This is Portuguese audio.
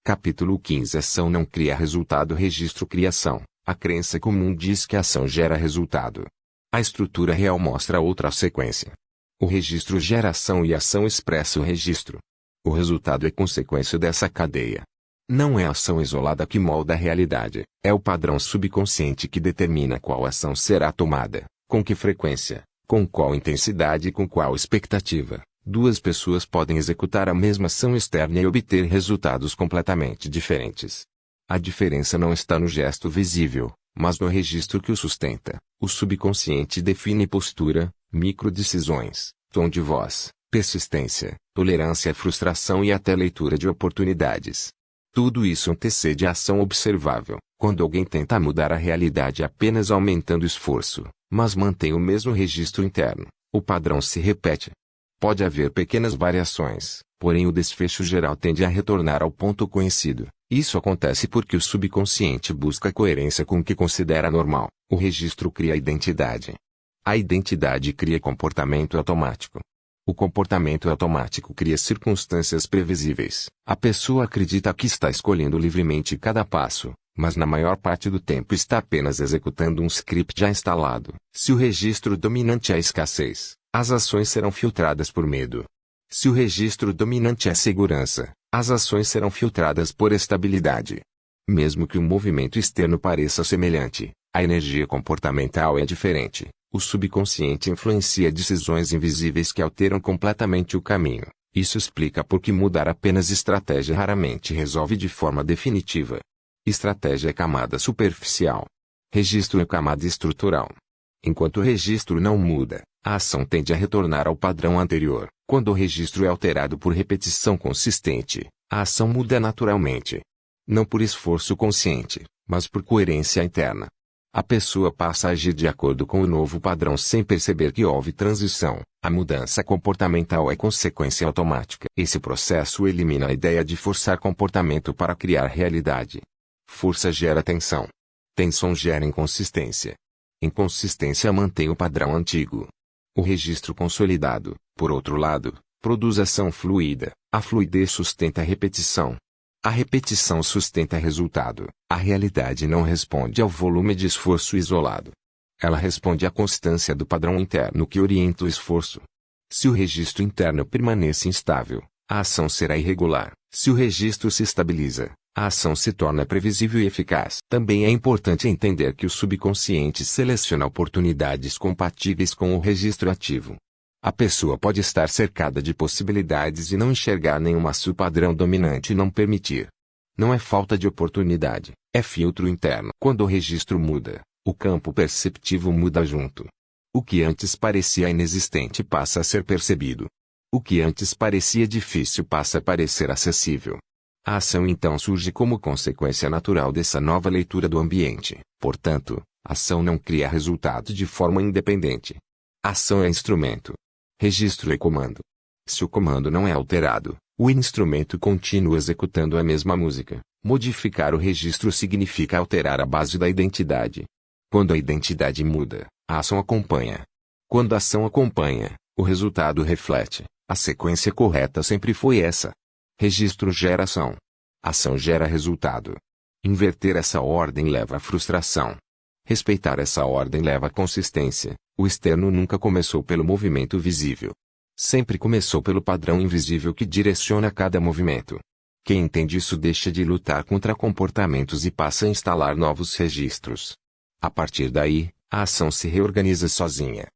Capítulo 15. Ação não cria resultado. Registro. Criação. A crença comum diz que a ação gera resultado. A estrutura real mostra outra sequência. O registro gera ação e a ação expressa o registro. O resultado é consequência dessa cadeia. Não é a ação isolada que molda a realidade, é o padrão subconsciente que determina qual ação será tomada, com que frequência, com qual intensidade e com qual expectativa. Duas pessoas podem executar a mesma ação externa e obter resultados completamente diferentes. A diferença não está no gesto visível, mas no registro que o sustenta. O subconsciente define postura, microdecisões, tom de voz, persistência, tolerância à frustração e até leitura de oportunidades. Tudo isso antecede a ação observável, quando alguém tenta mudar a realidade apenas aumentando o esforço, mas mantém o mesmo registro interno, o padrão se repete. Pode haver pequenas variações, porém o desfecho geral tende a retornar ao ponto conhecido. Isso acontece porque o subconsciente busca coerência com o que considera normal. O registro cria identidade. A identidade cria comportamento automático. O comportamento automático cria circunstâncias previsíveis. A pessoa acredita que está escolhendo livremente cada passo, mas na maior parte do tempo está apenas executando um script já instalado. Se o registro dominante é a escassez, as ações serão filtradas por medo. Se o registro dominante é segurança, as ações serão filtradas por estabilidade. Mesmo que o movimento externo pareça semelhante, a energia comportamental é diferente. O subconsciente influencia decisões invisíveis que alteram completamente o caminho. Isso explica por que mudar apenas estratégia raramente resolve de forma definitiva. Estratégia é camada superficial. Registro é camada estrutural. Enquanto o registro não muda, a ação tende a retornar ao padrão anterior. Quando o registro é alterado por repetição consistente, a ação muda naturalmente. Não por esforço consciente, mas por coerência interna. A pessoa passa a agir de acordo com o novo padrão sem perceber que houve transição. A mudança comportamental é consequência automática. Esse processo elimina a ideia de forçar comportamento para criar realidade. Força gera tensão. Tensão gera inconsistência. Inconsistência mantém o padrão antigo. O registro consolidado, por outro lado, produz ação fluida. A fluidez sustenta a repetição. A repetição sustenta resultado. A realidade não responde ao volume de esforço isolado. Ela responde à constância do padrão interno que orienta o esforço. Se o registro interno permanece instável, a ação será irregular. Se o registro se estabiliza, a ação se torna previsível e eficaz. Também é importante entender que o subconsciente seleciona oportunidades compatíveis com o registro ativo. A pessoa pode estar cercada de possibilidades e não enxergar nenhuma se o padrão dominante não permitir. Não é falta de oportunidade, é filtro interno. Quando o registro muda, o campo perceptivo muda junto. O que antes parecia inexistente passa a ser percebido. O que antes parecia difícil passa a parecer acessível. A ação então surge como consequência natural dessa nova leitura do ambiente. Portanto, a ação não cria resultado de forma independente. A ação é instrumento. Registro é comando. Se o comando não é alterado, o instrumento continua executando a mesma música. Modificar o registro significa alterar a base da identidade. Quando a identidade muda, a ação acompanha. Quando a ação acompanha, o resultado reflete. A sequência correta sempre foi essa. Registro gera ação. Ação gera resultado. Inverter essa ordem leva à frustração. Respeitar essa ordem leva à consistência. O externo nunca começou pelo movimento visível. Sempre começou pelo padrão invisível que direciona cada movimento. Quem entende isso deixa de lutar contra comportamentos e passa a instalar novos registros. A partir daí, a ação se reorganiza sozinha.